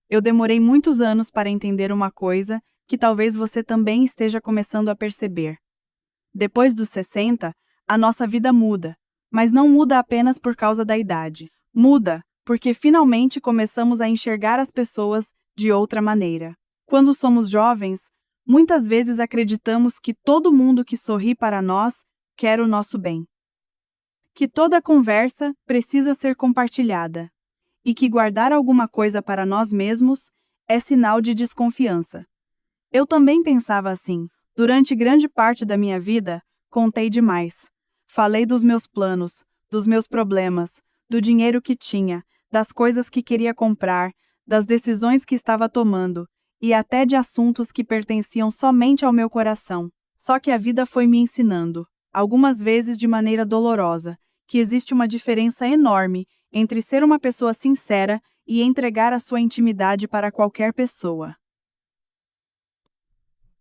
Eu demorei muitos anos para entender uma coisa que talvez você também esteja começando a perceber. Depois dos 60, a nossa vida muda, mas não muda apenas por causa da idade. Muda porque finalmente começamos a enxergar as pessoas de outra maneira. Quando somos jovens, muitas vezes acreditamos que todo mundo que sorri para nós quer o nosso bem, que toda conversa precisa ser compartilhada e que guardar alguma coisa para nós mesmos é sinal de desconfiança. Eu também pensava assim. Durante grande parte da minha vida, contei demais. Falei dos meus planos, dos meus problemas, do dinheiro que tinha, das coisas que queria comprar, das decisões que estava tomando, e até de assuntos que pertenciam somente ao meu coração. Só que a vida foi me ensinando, algumas vezes de maneira dolorosa, que existe uma diferença enorme entre ser uma pessoa sincera e entregar a sua intimidade para qualquer pessoa.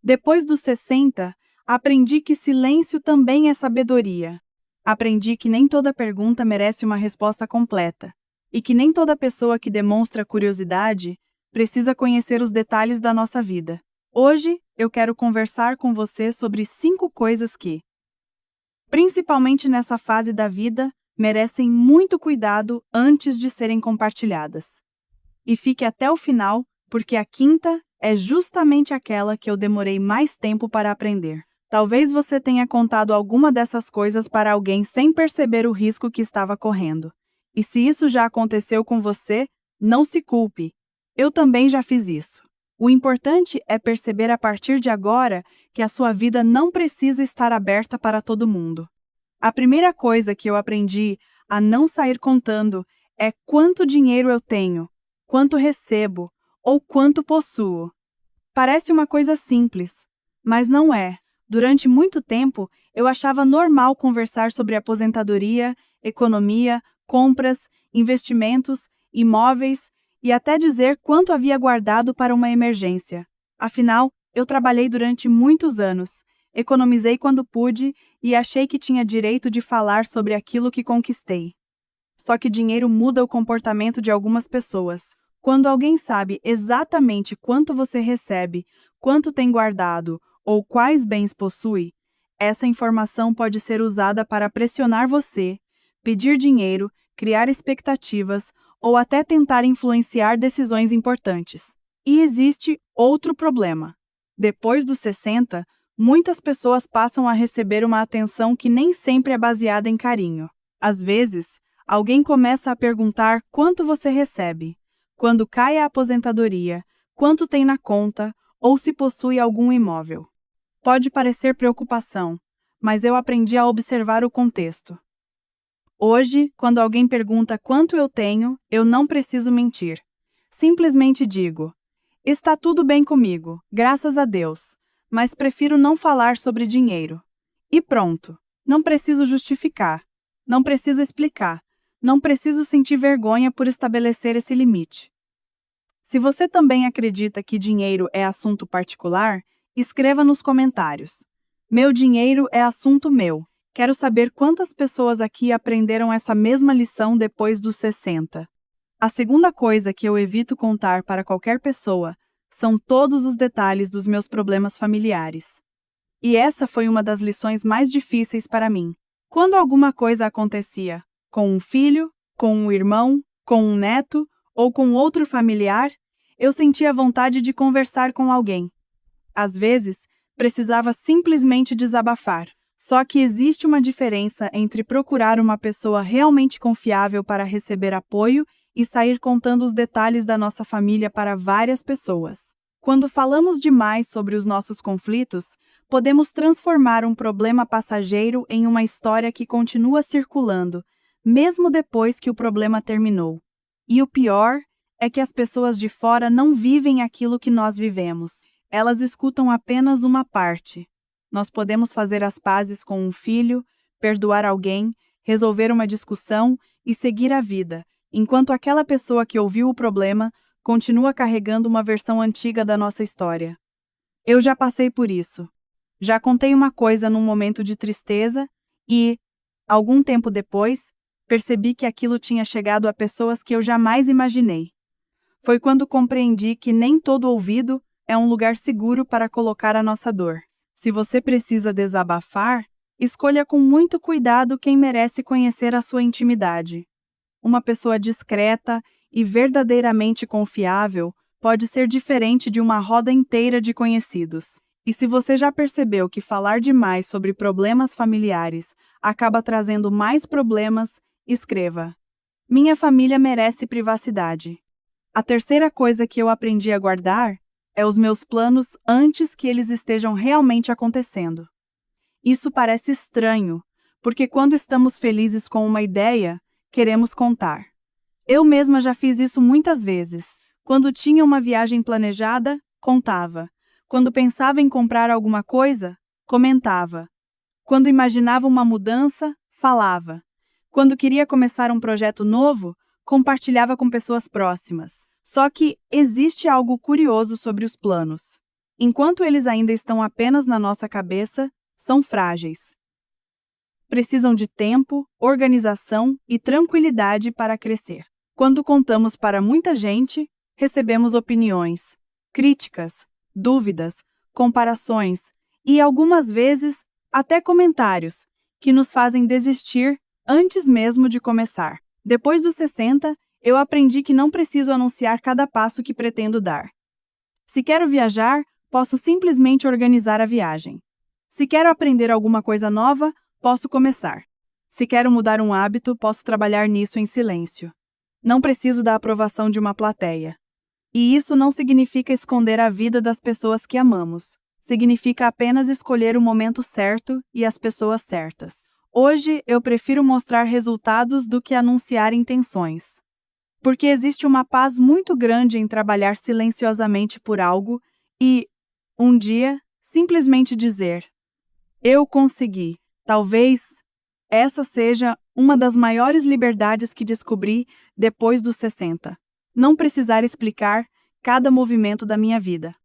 Depois dos 60, aprendi que silêncio também é sabedoria. Aprendi que nem toda pergunta merece uma resposta completa, e que nem toda pessoa que demonstra curiosidade precisa conhecer os detalhes da nossa vida. Hoje, eu quero conversar com você sobre 5 coisas que, principalmente nessa fase da vida, merecem muito cuidado antes de serem compartilhadas. E fique até o final, porque a quinta é justamente aquela que eu demorei mais tempo para aprender. Talvez você tenha contado alguma dessas coisas para alguém sem perceber o risco que estava correndo. E se isso já aconteceu com você, não se culpe. Eu também já fiz isso. O importante é perceber a partir de agora que a sua vida não precisa estar aberta para todo mundo. A primeira coisa que eu aprendi a não sair contando é quanto dinheiro eu tenho, quanto recebo ou quanto possuo. Parece uma coisa simples, mas não é. Durante muito tempo, eu achava normal conversar sobre aposentadoria, economia, compras, investimentos, imóveis e até dizer quanto havia guardado para uma emergência. Afinal, eu trabalhei durante muitos anos, economizei quando pude e achei que tinha direito de falar sobre aquilo que conquistei. Só que dinheiro muda o comportamento de algumas pessoas. Quando alguém sabe exatamente quanto você recebe, quanto tem guardado ou quais bens possui, essa informação pode ser usada para pressionar você, pedir dinheiro, criar expectativas ou até tentar influenciar decisões importantes. E existe outro problema. Depois dos 60, muitas pessoas passam a receber uma atenção que nem sempre é baseada em carinho. Às vezes, alguém começa a perguntar quanto você recebe, quando cai a aposentadoria, quanto tem na conta ou se possui algum imóvel. Pode parecer preocupação, mas eu aprendi a observar o contexto. Hoje, quando alguém pergunta quanto eu tenho, eu não preciso mentir. Simplesmente digo: está tudo bem comigo, graças a Deus, mas prefiro não falar sobre dinheiro. E pronto, não preciso justificar, não preciso explicar. Não preciso sentir vergonha por estabelecer esse limite. Se você também acredita que dinheiro é assunto particular, escreva nos comentários. Meu dinheiro é assunto meu. Quero saber quantas pessoas aqui aprenderam essa mesma lição depois dos 60. A segunda coisa que eu evito contar para qualquer pessoa são todos os detalhes dos meus problemas familiares. E essa foi uma das lições mais difíceis para mim. Quando alguma coisa acontecia, com um filho, com um irmão, com um neto ou com outro familiar, eu sentia vontade de conversar com alguém. Às vezes, precisava simplesmente desabafar. Só que existe uma diferença entre procurar uma pessoa realmente confiável para receber apoio e sair contando os detalhes da nossa família para várias pessoas. Quando falamos demais sobre os nossos conflitos, podemos transformar um problema passageiro em uma história que continua circulando, mesmo depois que o problema terminou. E o pior é que as pessoas de fora não vivem aquilo que nós vivemos. Elas escutam apenas uma parte. Nós podemos fazer as pazes com um filho, perdoar alguém, resolver uma discussão e seguir a vida, enquanto aquela pessoa que ouviu o problema continua carregando uma versão antiga da nossa história. Eu já passei por isso. Já contei uma coisa num momento de tristeza e, algum tempo depois, percebi que aquilo tinha chegado a pessoas que eu jamais imaginei. Foi quando compreendi que nem todo ouvido é um lugar seguro para colocar a nossa dor. Se você precisa desabafar, escolha com muito cuidado quem merece conhecer a sua intimidade. Uma pessoa discreta e verdadeiramente confiável pode ser diferente de uma roda inteira de conhecidos. E se você já percebeu que falar demais sobre problemas familiares acaba trazendo mais problemas, escreva: Minha família merece privacidade. A terceira coisa que eu aprendi a guardar é os meus planos antes que eles estejam realmente acontecendo. Isso parece estranho, porque quando estamos felizes com uma ideia, queremos contar. Eu mesma já fiz isso muitas vezes. Quando tinha uma viagem planejada, contava. Quando pensava em comprar alguma coisa, comentava. Quando imaginava uma mudança, falava. Quando queria começar um projeto novo, compartilhava com pessoas próximas. Só que existe algo curioso sobre os planos. Enquanto eles ainda estão apenas na nossa cabeça, são frágeis. Precisam de tempo, organização e tranquilidade para crescer. Quando contamos para muita gente, recebemos opiniões, críticas, dúvidas, comparações e, algumas vezes, até comentários que nos fazem desistir antes mesmo de começar. Depois dos 60, eu aprendi que não preciso anunciar cada passo que pretendo dar. Se quero viajar, posso simplesmente organizar a viagem. Se quero aprender alguma coisa nova, posso começar. Se quero mudar um hábito, posso trabalhar nisso em silêncio. Não preciso da aprovação de uma plateia. E isso não significa esconder a vida das pessoas que amamos. Significa apenas escolher o momento certo e as pessoas certas. Hoje, eu prefiro mostrar resultados do que anunciar intenções. Porque existe uma paz muito grande em trabalhar silenciosamente por algo e, um dia, simplesmente dizer: eu consegui. Talvez essa seja uma das maiores liberdades que descobri depois dos 60. Não precisar explicar cada movimento da minha vida.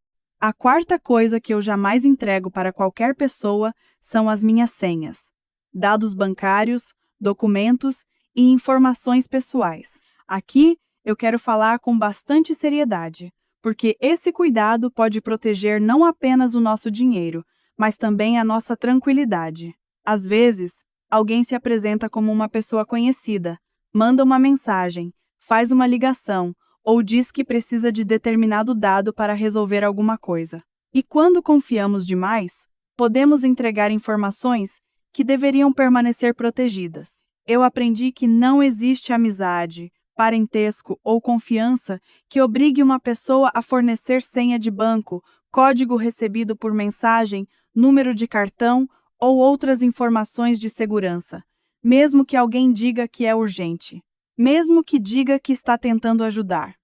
A quarta coisa que eu jamais entrego para qualquer pessoa são as minhas senhas, dados bancários, documentos e informações pessoais. Aqui eu quero falar com bastante seriedade, porque esse cuidado pode proteger não apenas o nosso dinheiro, mas também a nossa tranquilidade. Às vezes, alguém se apresenta como uma pessoa conhecida, manda uma mensagem, faz uma ligação ou diz que precisa de determinado dado para resolver alguma coisa. E quando confiamos demais, podemos entregar informações que deveriam permanecer protegidas. Eu aprendi que não existe amizade, parentesco ou confiança que obrigue uma pessoa a fornecer senha de banco, código recebido por mensagem, número de cartão ou outras informações de segurança, mesmo que alguém diga que é urgente, mesmo que diga que está tentando ajudar,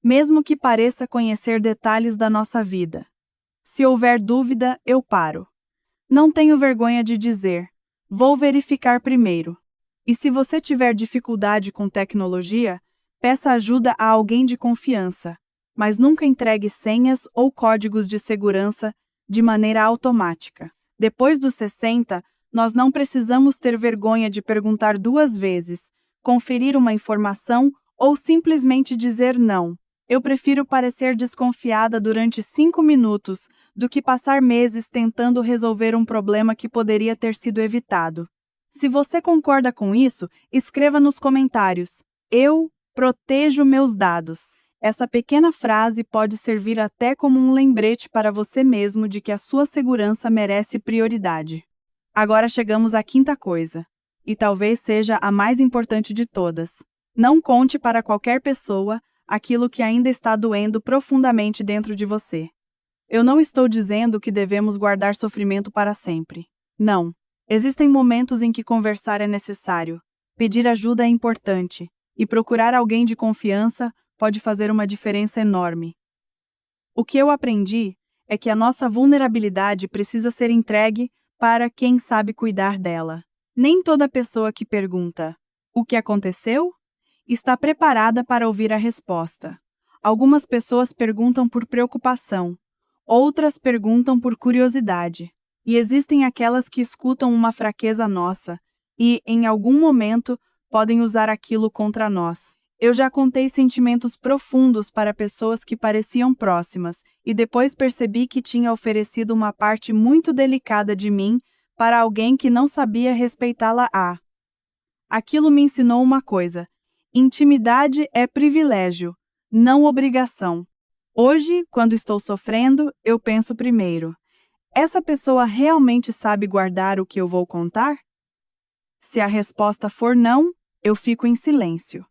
mesmo que pareça conhecer detalhes da nossa vida. Se houver dúvida, eu paro. Não tenho vergonha de dizer: vou verificar primeiro. E se você tiver dificuldade com tecnologia, peça ajuda a alguém de confiança, mas nunca entregue senhas ou códigos de segurança de maneira automática. Depois dos 60, nós não precisamos ter vergonha de perguntar 2 vezes, conferir uma informação ou simplesmente dizer não. Eu prefiro parecer desconfiada durante 5 minutos do que passar meses tentando resolver um problema que poderia ter sido evitado. Se você concorda com isso, escreva nos comentários: eu protejo meus dados. Essa pequena frase pode servir até como um lembrete para você mesmo de que a sua segurança merece prioridade. Agora chegamos à quinta coisa, e talvez seja a mais importante de todas. Não conte para qualquer pessoa aquilo que ainda está doendo profundamente dentro de você. Eu não estou dizendo que devemos guardar sofrimento para sempre. Não. Existem momentos em que conversar é necessário, pedir ajuda é importante, e procurar alguém de confiança pode fazer uma diferença enorme. O que eu aprendi é que a nossa vulnerabilidade precisa ser entregue para quem sabe cuidar dela. Nem toda pessoa que pergunta "o que aconteceu?" está preparada para ouvir a resposta. Algumas pessoas perguntam por preocupação, outras perguntam por curiosidade, e existem aquelas que escutam uma fraqueza nossa e, em algum momento, podem usar aquilo contra nós. Eu já contei sentimentos profundos para pessoas que pareciam próximas, e depois percebi que tinha oferecido uma parte muito delicada de mim para alguém que não sabia respeitá-la. Aquilo me ensinou uma coisa: intimidade é privilégio, não obrigação. Hoje, quando estou sofrendo, eu penso primeiro: essa pessoa realmente sabe guardar o que eu vou contar? Se a resposta for não, eu fico em silêncio.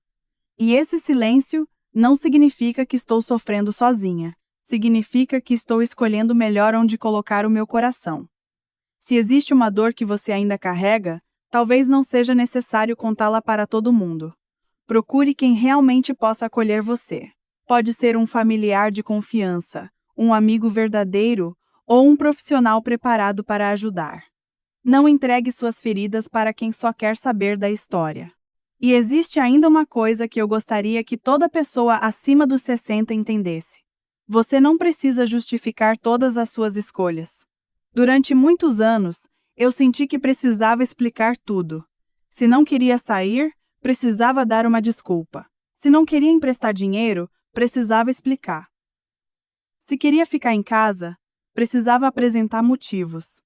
E esse silêncio não significa que estou sofrendo sozinha. Significa que estou escolhendo melhor onde colocar o meu coração. Se existe uma dor que você ainda carrega, talvez não seja necessário contá-la para todo mundo. Procure quem realmente possa acolher você. Pode ser um familiar de confiança, um amigo verdadeiro ou um profissional preparado para ajudar. Não entregue suas feridas para quem só quer saber da história. E existe ainda uma coisa que eu gostaria que toda pessoa acima dos 60 entendesse. Você não precisa justificar todas as suas escolhas. Durante muitos anos, eu senti que precisava explicar tudo. Se não queria sair, precisava dar uma desculpa. Se não queria emprestar dinheiro, precisava explicar. Se queria ficar em casa, precisava apresentar motivos.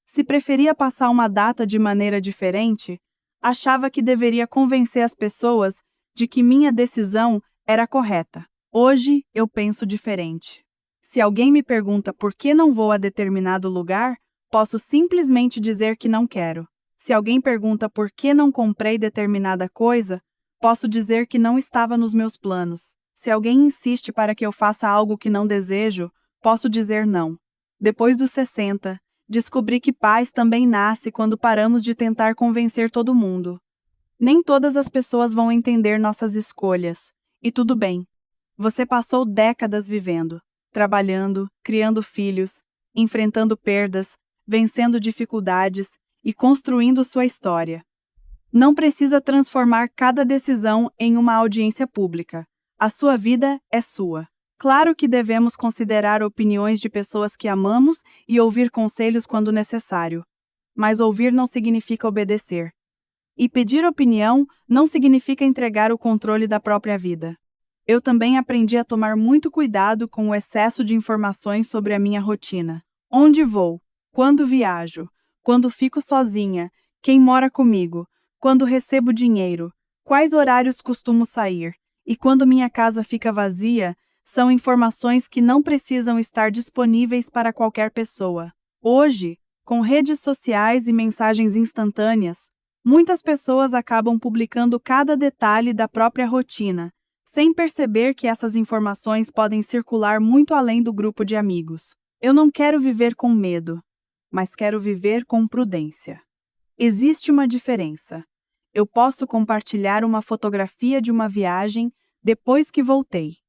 Se preferia passar uma data de maneira diferente, achava que deveria convencer as pessoas de que minha decisão era correta. Hoje, eu penso diferente. Se alguém me pergunta por que não vou a determinado lugar, posso simplesmente dizer que não quero. Se alguém pergunta por que não comprei determinada coisa, posso dizer que não estava nos meus planos. Se alguém insiste para que eu faça algo que não desejo, posso dizer não. Depois dos 60, descobri que paz também nasce quando paramos de tentar convencer todo mundo. Nem todas as pessoas vão entender nossas escolhas, e tudo bem. Você passou décadas vivendo, trabalhando, criando filhos, enfrentando perdas, vencendo dificuldades e construindo sua história. Não precisa transformar cada decisão em uma audiência pública. A sua vida é sua. Claro que devemos considerar opiniões de pessoas que amamos e ouvir conselhos quando necessário. Mas ouvir não significa obedecer. E pedir opinião não significa entregar o controle da própria vida. Eu também aprendi a tomar muito cuidado com o excesso de informações sobre a minha rotina. Onde vou? Quando viajo? Quando fico sozinha? Quem mora comigo? Quando recebo dinheiro? Quais horários costumo sair? E quando minha casa fica vazia? São informações que não precisam estar disponíveis para qualquer pessoa. Hoje, com redes sociais e mensagens instantâneas, muitas pessoas acabam publicando cada detalhe da própria rotina, sem perceber que essas informações podem circular muito além do grupo de amigos. Eu não quero viver com medo, mas quero viver com prudência. Existe uma diferença. Eu posso compartilhar uma fotografia de uma viagem depois que voltei.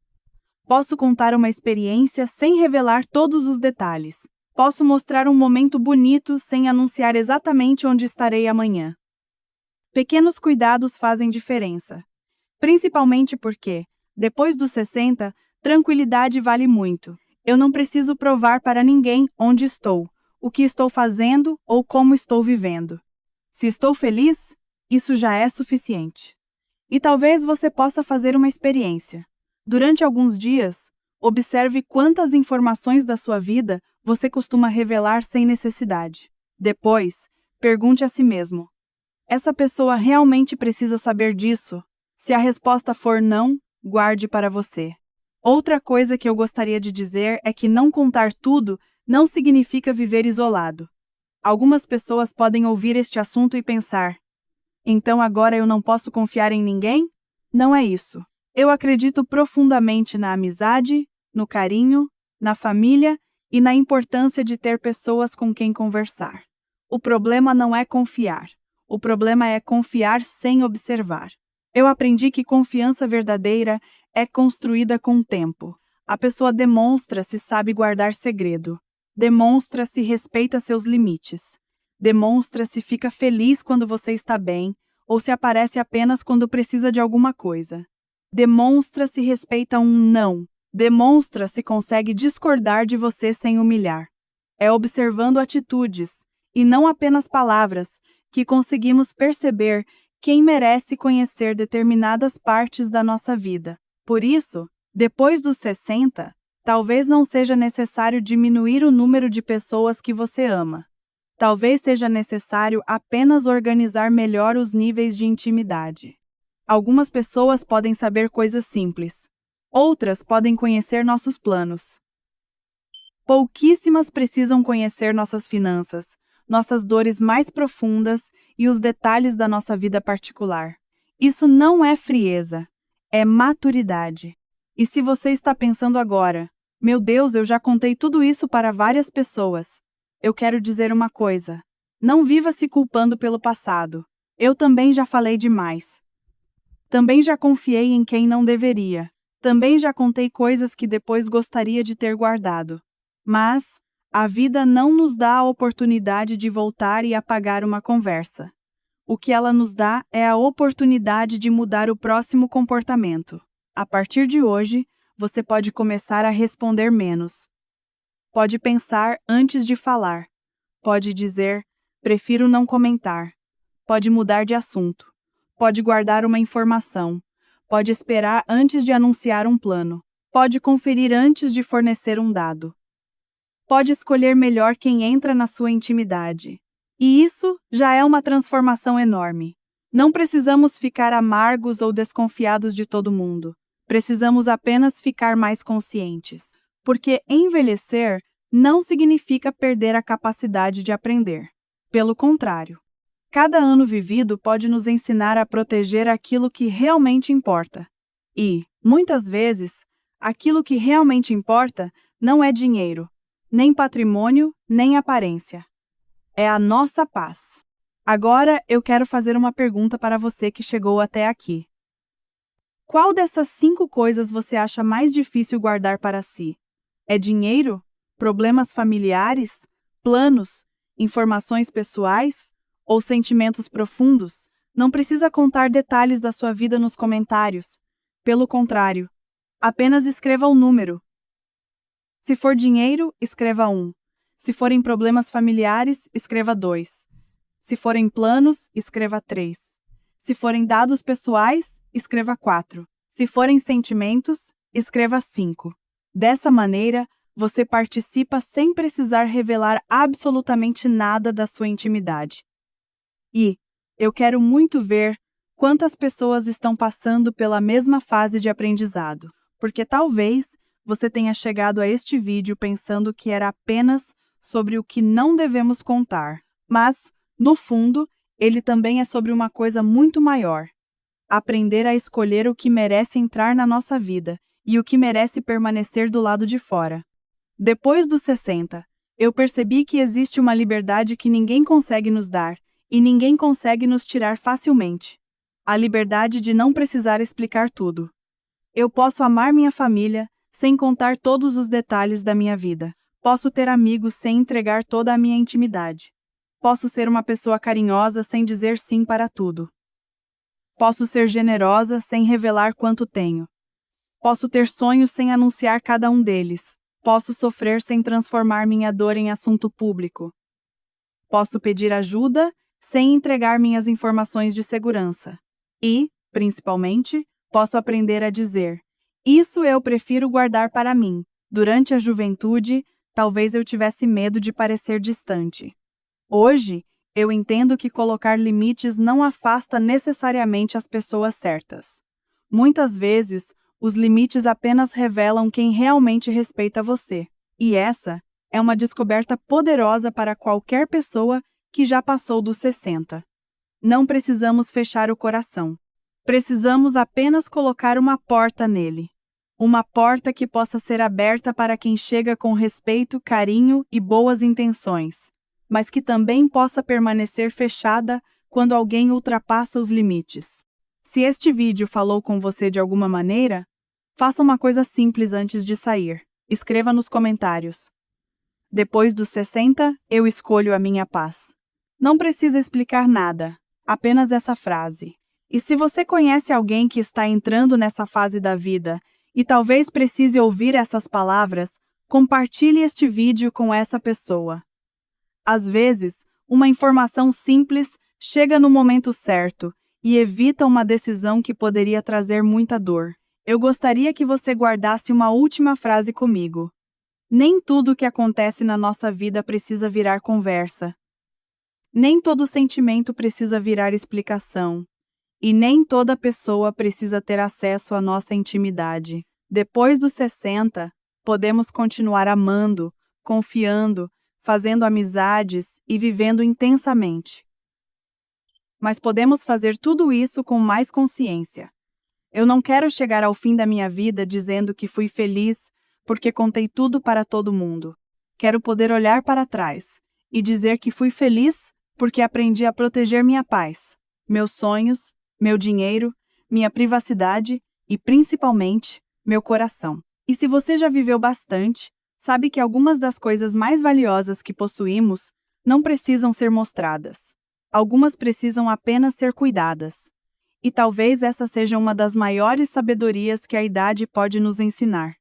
Posso contar uma experiência sem revelar todos os detalhes. Posso mostrar um momento bonito sem anunciar exatamente onde estarei amanhã. Pequenos cuidados fazem diferença. Principalmente porque, depois dos 60, tranquilidade vale muito. Eu não preciso provar para ninguém onde estou, o que estou fazendo ou como estou vivendo. Se estou feliz, isso já é suficiente. E talvez você possa fazer uma experiência. Durante alguns dias, observe quantas informações da sua vida você costuma revelar sem necessidade. Depois, pergunte a si mesmo: essa pessoa realmente precisa saber disso? Se a resposta for não, guarde para você. Outra coisa que eu gostaria de dizer é que não contar tudo não significa viver isolado. Algumas pessoas podem ouvir este assunto e pensar: então agora eu não posso confiar em ninguém? Não é isso. Eu acredito profundamente na amizade, no carinho, na família e na importância de ter pessoas com quem conversar. O problema não é confiar. O problema é confiar sem observar. Eu aprendi que confiança verdadeira é construída com o tempo. A pessoa demonstra se sabe guardar segredo. Demonstra se respeita seus limites. Demonstra se fica feliz quando você está bem ou se aparece apenas quando precisa de alguma coisa. Demonstra se respeita um não. Demonstra se consegue discordar de você sem humilhar. É observando atitudes, e não apenas palavras, que conseguimos perceber quem merece conhecer determinadas partes da nossa vida. Por isso, depois dos 60, talvez não seja necessário diminuir o número de pessoas que você ama. Talvez seja necessário apenas organizar melhor os níveis de intimidade. Algumas pessoas podem saber coisas simples. Outras podem conhecer nossos planos. Pouquíssimas precisam conhecer nossas finanças, nossas dores mais profundas e os detalhes da nossa vida particular. Isso não é frieza, é maturidade. E se você está pensando agora, meu Deus, eu já contei tudo isso para várias pessoas. Eu quero dizer uma coisa. Não viva se culpando pelo passado. Eu também já falei demais. Também já confiei em quem não deveria. Também já contei coisas que depois gostaria de ter guardado. Mas a vida não nos dá a oportunidade de voltar e apagar uma conversa. O que ela nos dá é a oportunidade de mudar o próximo comportamento. A partir de hoje, você pode começar a responder menos. Pode pensar antes de falar. Pode dizer, prefiro não comentar. Pode mudar de assunto. Pode guardar uma informação. Pode esperar antes de anunciar um plano. Pode conferir antes de fornecer um dado. Pode escolher melhor quem entra na sua intimidade. E isso já é uma transformação enorme. Não precisamos ficar amargos ou desconfiados de todo mundo. Precisamos apenas ficar mais conscientes. Porque envelhecer não significa perder a capacidade de aprender. Pelo contrário, cada ano vivido pode nos ensinar a proteger aquilo que realmente importa. E, muitas vezes, aquilo que realmente importa não é dinheiro, nem patrimônio, nem aparência. É a nossa paz. Agora eu quero fazer uma pergunta para você que chegou até aqui. Qual dessas 5 coisas você acha mais difícil guardar para si? É dinheiro? Problemas familiares? Planos? Informações pessoais? Ou sentimentos profundos? Não precisa contar detalhes da sua vida nos comentários. Pelo contrário, apenas escreva o número. Se for dinheiro, escreva 1. Se forem problemas familiares, escreva 2. Se forem planos, escreva 3. Se forem dados pessoais, escreva 4. Se forem sentimentos, escreva 5. Dessa maneira, você participa sem precisar revelar absolutamente nada da sua intimidade. E eu quero muito ver quantas pessoas estão passando pela mesma fase de aprendizado, porque talvez você tenha chegado a este vídeo pensando que era apenas sobre o que não devemos contar, mas, no fundo, ele também é sobre uma coisa muito maior. Aprender a escolher o que merece entrar na nossa vida e o que merece permanecer do lado de fora. Depois dos 60, eu percebi que existe uma liberdade que ninguém consegue nos dar e ninguém consegue nos tirar facilmente. A liberdade de não precisar explicar tudo. Eu posso amar minha família sem contar todos os detalhes da minha vida. Posso ter amigos sem entregar toda a minha intimidade. Posso ser uma pessoa carinhosa sem dizer sim para tudo. Posso ser generosa sem revelar quanto tenho. Posso ter sonhos sem anunciar cada um deles. Posso sofrer sem transformar minha dor em assunto público. Posso pedir ajuda sem entregar minhas informações de segurança. E, principalmente, posso aprender a dizer: isso eu prefiro guardar para mim. Durante a juventude, talvez eu tivesse medo de parecer distante. Hoje, eu entendo que colocar limites não afasta necessariamente as pessoas certas. Muitas vezes, os limites apenas revelam quem realmente respeita você. E essa é uma descoberta poderosa para qualquer pessoa que já passou dos 60. Não precisamos fechar o coração. Precisamos apenas colocar uma porta nele. Uma porta que possa ser aberta para quem chega com respeito, carinho e boas intenções, mas que também possa permanecer fechada quando alguém ultrapassa os limites. Se este vídeo falou com você de alguma maneira, faça uma coisa simples antes de sair. Escreva nos comentários: depois dos 60, eu escolho a minha paz. Não precisa explicar nada, apenas essa frase. E se você conhece alguém que está entrando nessa fase da vida e talvez precise ouvir essas palavras, compartilhe este vídeo com essa pessoa. Às vezes, uma informação simples chega no momento certo e evita uma decisão que poderia trazer muita dor. Eu gostaria que você guardasse uma última frase comigo. Nem tudo o que acontece na nossa vida precisa virar conversa. Nem todo sentimento precisa virar explicação. E nem toda pessoa precisa ter acesso à nossa intimidade. Depois dos 60, podemos continuar amando, confiando, fazendo amizades e vivendo intensamente. Mas podemos fazer tudo isso com mais consciência. Eu não quero chegar ao fim da minha vida dizendo que fui feliz porque contei tudo para todo mundo. Quero poder olhar para trás e dizer que fui feliz porque aprendi a proteger minha paz, meus sonhos, meu dinheiro, minha privacidade e, principalmente, meu coração. E se você já viveu bastante, sabe que algumas das coisas mais valiosas que possuímos não precisam ser mostradas. Algumas precisam apenas ser cuidadas. E talvez essa seja uma das maiores sabedorias que a idade pode nos ensinar.